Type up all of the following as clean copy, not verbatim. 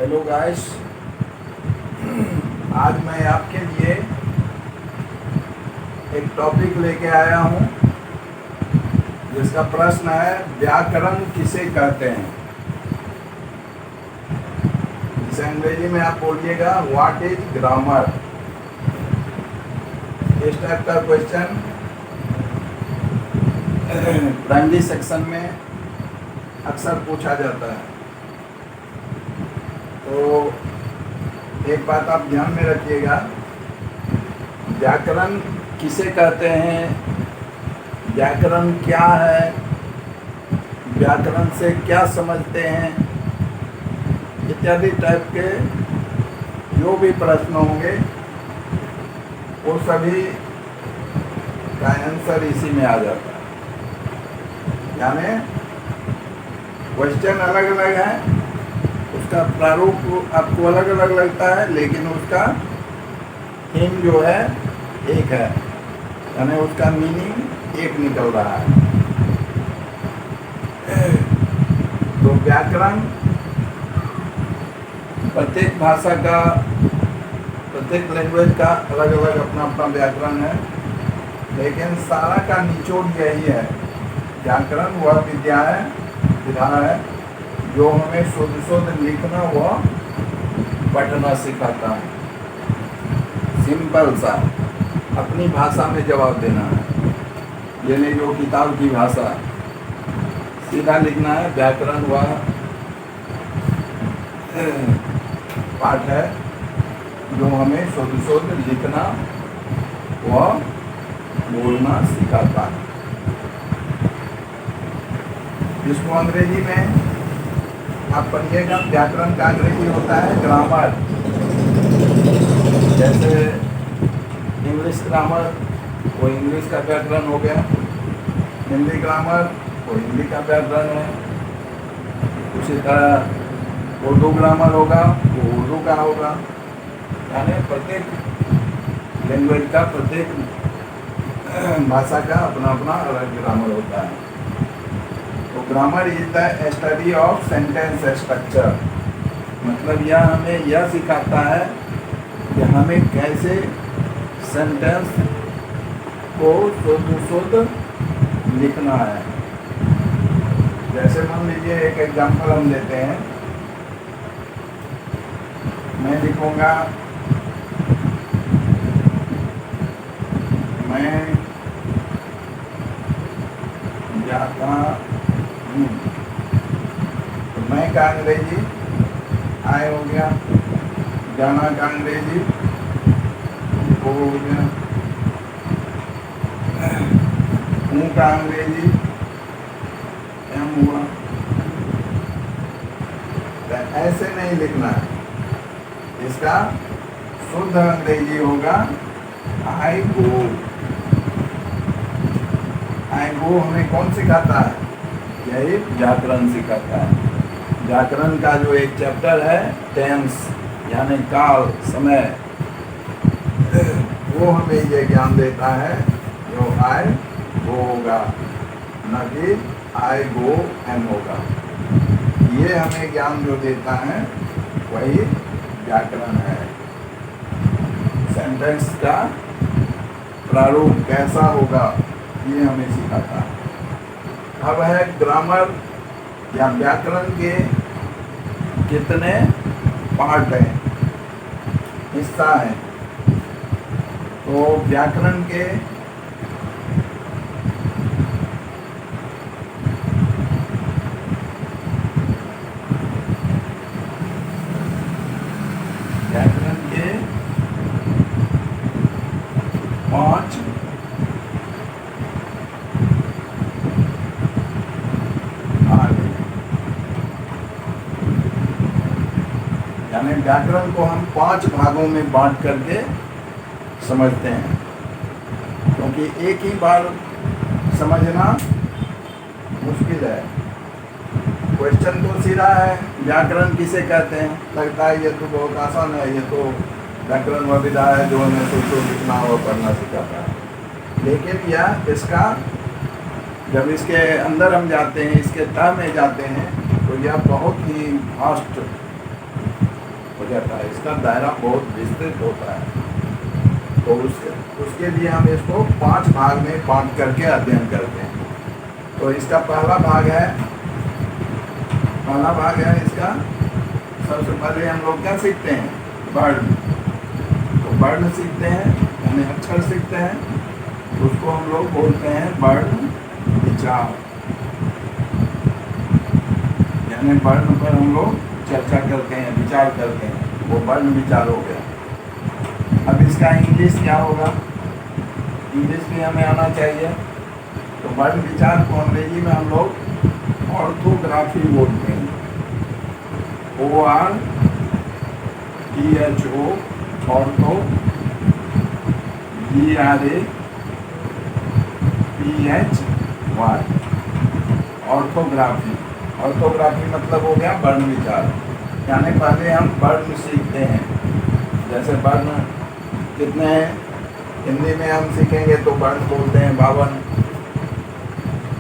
Hello guys, आज मैं आपके लिए एक टॉपिक लेके आया हूँ जिसका प्रश्न है व्याकरण किसे कहते हैं। इसे अंग्रेजी में आप बोलिएगा व्हाट इज ग्रामर। इस टाइप का क्वेश्चन प्राइमरी सेक्शन में अक्सर पूछा जाता है। तो एक बात आप ध्यान में रखिएगा, व्याकरण किसे कहते हैं, व्याकरण क्या है, व्याकरण से क्या समझते हैं, इत्यादि टाइप के जो भी प्रश्न होंगे वो सभी का आंसर इसी में आ जाता है। यानी क्वेश्चन अलग अलग है, उसका प्रारूप आपको अलग अलग लगता है, लेकिन उसका थीम जो है एक है, यानी उसका मीनिंग एक निकल रहा है। तो व्याकरण प्रत्येक भाषा का, प्रत्येक लैंग्वेज का अलग अलग अपना अपना व्याकरण है, लेकिन सारा का निचोड़ यही है। व्याकरण वह विद्या है, विधा है जो हमें शुद्ध लिखना व पढ़ना सिखाता है। सिंपल सा अपनी भाषा में जवाब देना है, ये नहीं जो किताब की भाषा, सीधा लिखना है। व्याकरण वह पाठ है जो हमें शुद्ध लिखना व बोलना सिखाता है। जिसको अंग्रेजी में आप पढ़िएगा, व्याकरण का अंग्रेजी होता है ग्रामर। जैसे इंग्लिश ग्रामर वो इंग्लिश का व्याकरण हो गया, हिंदी ग्रामर वो हिंदी का व्याकरण है, उसी तरह उर्दू ग्रामर होगा वो उर्दू का होगा। यानी प्रत्येक लैंग्वेज का, प्रत्येक भाषा का अपना अपना अलग ग्रामर होता है। तो grammar is the study of sentence structure, मतलब यह हमें यह सिखाता है कि हमें कैसे सेंटेंस को शुद्ध लिखना है। जैसे मान लीजिए एक एग्जांपल हम देते हैं, मैं लिखूंगा मैं जाता हूँ, तो मैं का अंग्रेजी आए हो गया, जाना का अंग्रेजी वो हो गया, हूँ का अंग्रेजी एम हुआ। तो ऐसे नहीं लिखना है, इसका शुद्ध अंग्रेजी होगा आई गो। आई गो हमें कौन सिखाता है? यही व्याकरण सिखाता है। व्याकरण का जो एक चैप्टर है टेंस, यानी काल, समय, वो हमें ये ज्ञान देता है जो आई गो होगा, न कि आई गो एम होगा। ये हमें ज्ञान जो देता है वही व्याकरण है। सेंटेंस का प्रारूप कैसा होगा ये हमें सिखाता है। अब है ग्रामर या व्याकरण के कितने पार्ट हैं, हिस्सा है। तो व्याकरण के पांच भाग हैं। यानी व्याकरण को हम 5 भागों में बांट करके समझते हैं, क्योंकि एक ही बार समझना मुश्किल है। क्वेश्चन तो सीधा है, व्याकरण किसे कहते हैं, लगता है ये तो बहुत आसान है, ये तो व्याकरण वह विधा है जो हमें सोचो लिखना और पढ़ना सिखाता है। लेकिन यह इसका जब इसके अंदर हम जाते हैं, इसके तह में जाते हैं, तो यह बहुत ही वास्ट जाता है, इसका दायरा बहुत विस्तृत होता है। तो उसके लिए हम इसको 5 भाग में बांट करके अध्ययन करते हैं। तो इसका पहला भाग है इसका, सबसे पहले हम लोग क्या सीखते हैं? वर्ण। तो वर्ण सीखते हैं यानी अक्षर सीखते हैं, उसको हम लोग बोलते हैं वर्ण विचार, यानी वर्ण पर हम लोग चर्चा करते हैं, विचार करते हैं, वो वर्ण विचार हो गया। अब इसका इंग्लिश क्या होगा? इंग्लिश भी हमें आना चाहिए। तो वर्ण विचार को अंग्रेजी में हम लोग ऑर्थोग्राफी बोलते हैं, ORTHO, ortho, GRAPHY, orthography. Orthography मतलब हो गया वर्ण विचार, यानी पहले हम वर्ण सीखते हैं। जैसे वर्ण कितने हैं? हिंदी में हम सीखेंगे तो वर्ण बोलते हैं 52,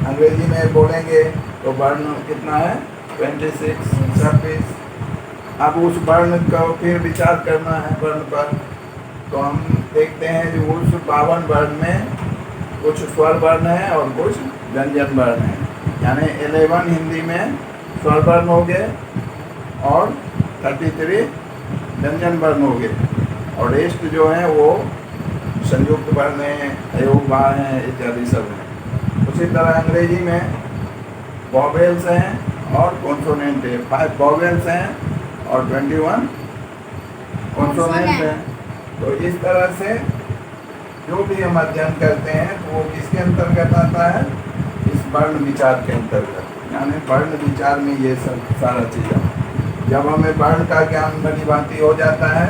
अंग्रेजी में बोलेंगे तो वर्ण कितना है? 26, 26। अब उस वर्ण का फिर विचार करना है वर्ण पर, तो हम देखते हैं कि उस 52 वर्ण में कुछ स्वर वर्ण है और कुछ व्यंजन वर्ण है, यानी 11 हिंदी में स्वर वर्ण हो गए और 33 व्यंजन वर्ण हो गए, और रेस्ट जो है वो संयुक्त वर्ण है, अयोगवाह है, इत्यादि सब है। उसी तरह अंग्रेजी में वॉवेल्स हैं और कॉन्सोनेंट है, 5 वॉवेल्स हैं और 21 कॉन्सोनेंट हैं। तो इस तरह से जो भी हम अध्ययन करते हैं तो वो किसके अंतर्गत आता है? इस वर्ण विचार के अंतर्गत, यानी वर्ण विचार में ये सब सारा चीज़ है। जब हमें वर्ण का ज्ञान भली भांति हो जाता है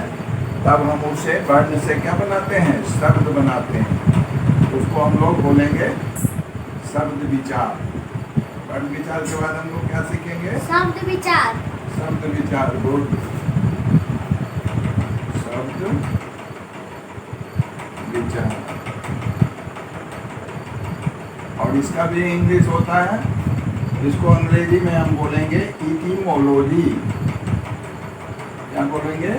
तब हम उसे वर्ण से क्या बनाते हैं? शब्द बनाते हैं। उसको हम लोग बोलेंगे शब्द विचार। वर्ण विचार के बाद हम लोग क्या सीखेंगे? शब्द विचार। शब्द विचार, गुड। शब्द विचार, और इसका भी इंग्लिश होता है, इसको अंग्रेजी में हम बोलेंगे इटीमोलॉजी। क्या बोलेंगे?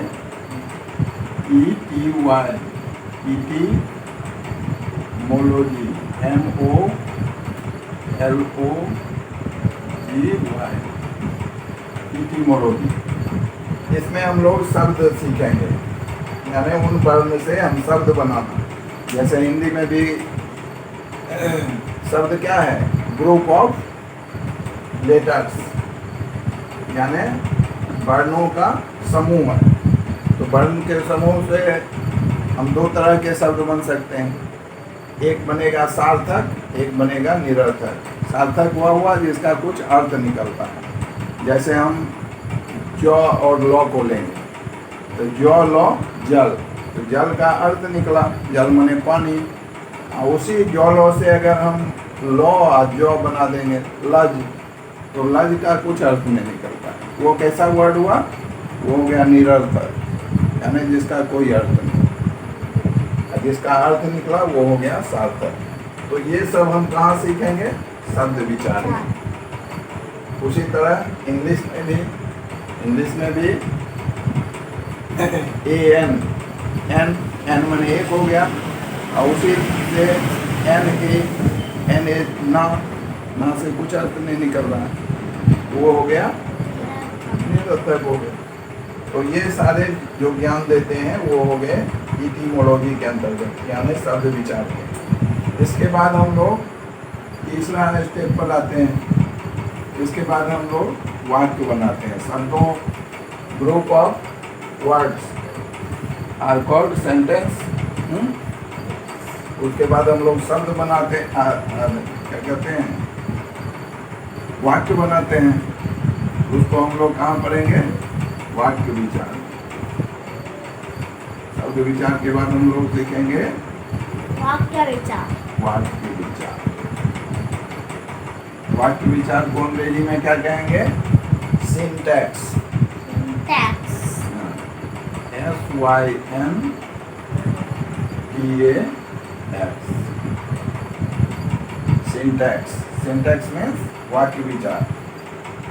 ETY, इटीमोलॉजी, MOLOGY, इटीमोलॉजी। इसमें हम लोग शब्द सीखेंगे, यानी उन वर्ण से हम शब्द बनाना। जैसे हिंदी में भी शब्द क्या है? ग्रुप ऑफ लेटर्स, यानी वर्णों का समूह है। तो वर्ण के समूह से हम 2 तरह के शब्द बन सकते हैं, एक बनेगा सार्थक, एक बनेगा निरर्थक। सार्थक वह हुआ जिसका कुछ अर्थ निकलता है, जैसे हम जौ और लौ को लेंगे, तो जौ लौ जल, तो जल का अर्थ निकला, जल माने पानी। उसी जौ लौ से अगर हम लौ और जौ बना देंगे लज, तो लज का कुछ अर्थ नहीं निकलता है, वो कैसा वर्ड हुआ? वो हो गया निरर्थक, यानी जिसका कोई अर्थ नहीं। जिसका अर्थ निकला वो हो गया सार्थक। तो ये सब हम कहाँ सीखेंगे? शब्द विचार में। उसी तरह इंग्लिश में भी एन माने एक हो गया, और उसी से ना से कुछ अर्थ नहीं निकल रहा है, वो हो गया निरर्थक हो गया। तो ये सारे जो ज्ञान देते हैं वो हो गए इटीमोलॉजी के अंतर्गत, यानी शब्द विचार के। इसके बाद हम लोग तीसरा स्टेप पर आते हैं। इसके बाद हम लोग वाक्य बनाते हैं। शब्दों, group of words are called sentence. उसके बाद हम लोग शब्द बनाते क्या कहते हैं? वाक्य बनाते हैं। उसको हम लोग कहाँ पढ़ेंगे? वाक्य विचार। शब्द विचार के बाद हम लोग सीखेंगे वाक्य विचार। वाक्य विचार। वाक्य विचार को अंग्रेजी में क्या कहेंगे? Syntax. SYNTAX। Syntax. Syntax means वाक्य विचार।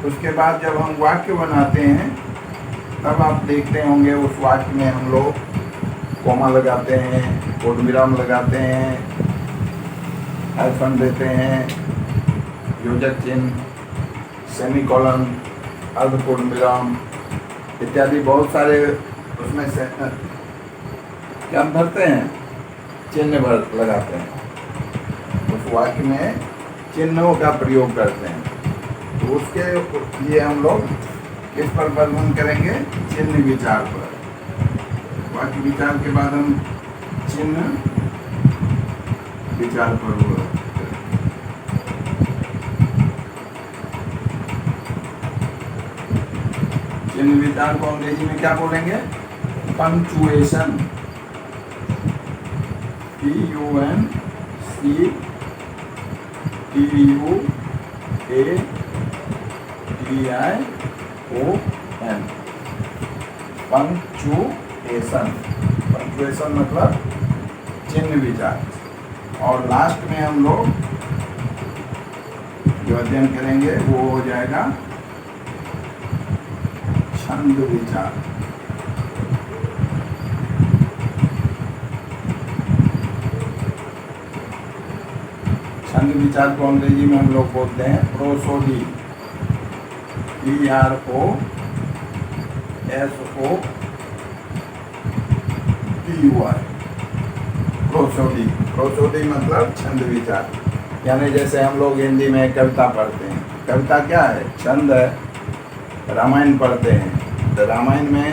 उसके बाद जब हम वाक्य बनाते हैं तब आप देखते होंगे उस वाक्य में हम लोग कोमा लगाते हैं, पूर्णविराम लगाते हैं, हाइफन देते हैं, योजक चिन्ह, सेमीकोलन, अर्ध पूर्णविराम इत्यादि बहुत सारे उसमें से क्या भरते हैं, चिन्ह भर लगाते हैं। उस वाक्य में चिन्हों का प्रयोग करते हैं। तो उसके लिए हम लोग किस पर वर्णन करेंगे, चिन्ह विचार पर। वाक्य विचार के बाद हम चिन्ह विचार पर चिन्ह विचार को अंग्रेजी में क्या बोलेंगे, पंक्चुएशन, PUNCTUATION, पंक्चुएशन। पंक्चुएशन मतलब चिन्ह विचार। और लास्ट में हम लोग जो अध्ययन करेंगे वो हो जाएगा छंद विचार। छंद विचार को अंग्रेजी में हम लोग बोलते हैं प्रोसोडी, PROSODY। प्रोसोडी, प्रोसोडी मतलब छंद विचार। यानी जैसे हम लोग हिंदी में कविता पढ़ते हैं, कविता क्या है, छंद है। रामायण पढ़ते हैं तो रामायण में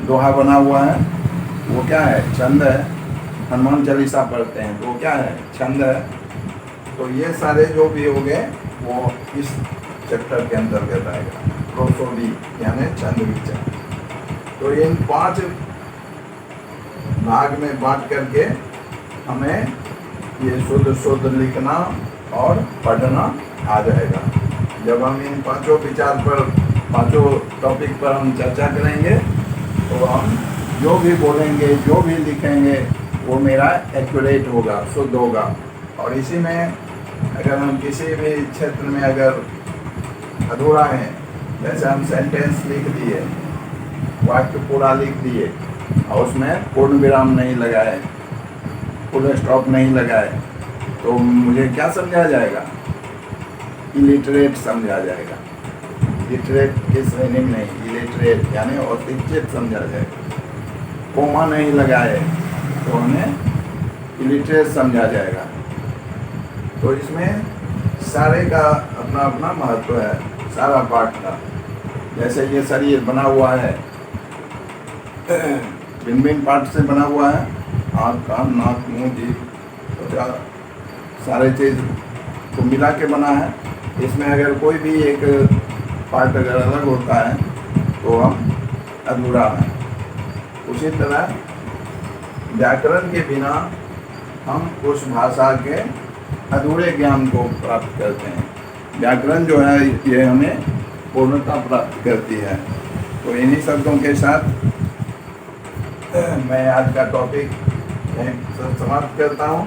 दोहा बना हुआ है, वो क्या है, छंद है। हनुमान चालीसा पढ़ते हैं तो वो क्या है, छंद है। तो ये सारे जो भी हो गए वो इस चैप्टर के अंतर्गत आएगा, प्रोसोडी यानी छंद विचार। तो इन 5 भाग में बांट करके हमें ये शुद्ध लिखना और पढ़ना आ जाएगा। जब हम इन 5 विचार पर, 5 टॉपिक पर हम चर्चा करेंगे तो हम जो भी बोलेंगे, जो भी लिखेंगे वो मेरा एक्यूरेट होगा, शुद्ध होगा। और इसी में अगर हम किसी भी क्षेत्र में अगर अधूरा है, जैसे हम सेंटेंस लिख दिए, वाक्य पूरा लिख दिए और उसमें पूर्ण विराम नहीं लगाए, फुल स्टॉप नहीं लगाए, तो मुझे क्या समझा जाएगा, इलिटरेट समझा जाएगा। लिटरेट की श्रेणी में नहीं, इलिटरेट यानी अशिक्षित समझा जाएगा। कोमा नहीं लगाए तो हमें इलिटरेट समझा जाएगा। तो इसमें सारे का अपना अपना महत्व है, सारा पाठ का। जैसे ये शरीर बना हुआ है, भिन्न भिन्न पार्ट से बना हुआ है, आँख, कान, नाक, मुंह, जीभ, त्वचा, सारे चीज़ को मिला के बना है। इसमें अगर कोई भी एक पार्ट अगर अलग होता है तो हम अधूरा हैं। उसी तरह व्याकरण के बिना हम उस भाषा के अधूरे ज्ञान को प्राप्त करते हैं। व्याकरण जो है ये हमें पूर्णता प्राप्त करती है। तो इन्हीं शब्दों के साथ मैं आज का टॉपिक समाप्त करता हूँ।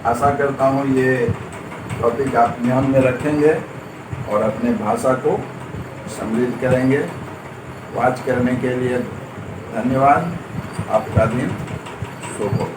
आशा करता हूँ ये टॉपिक आप ध्यान में रखेंगे और अपने भाषा को समृद्ध करेंगे। वाच करने के लिए धन्यवाद। आपका दिन शुभ हो।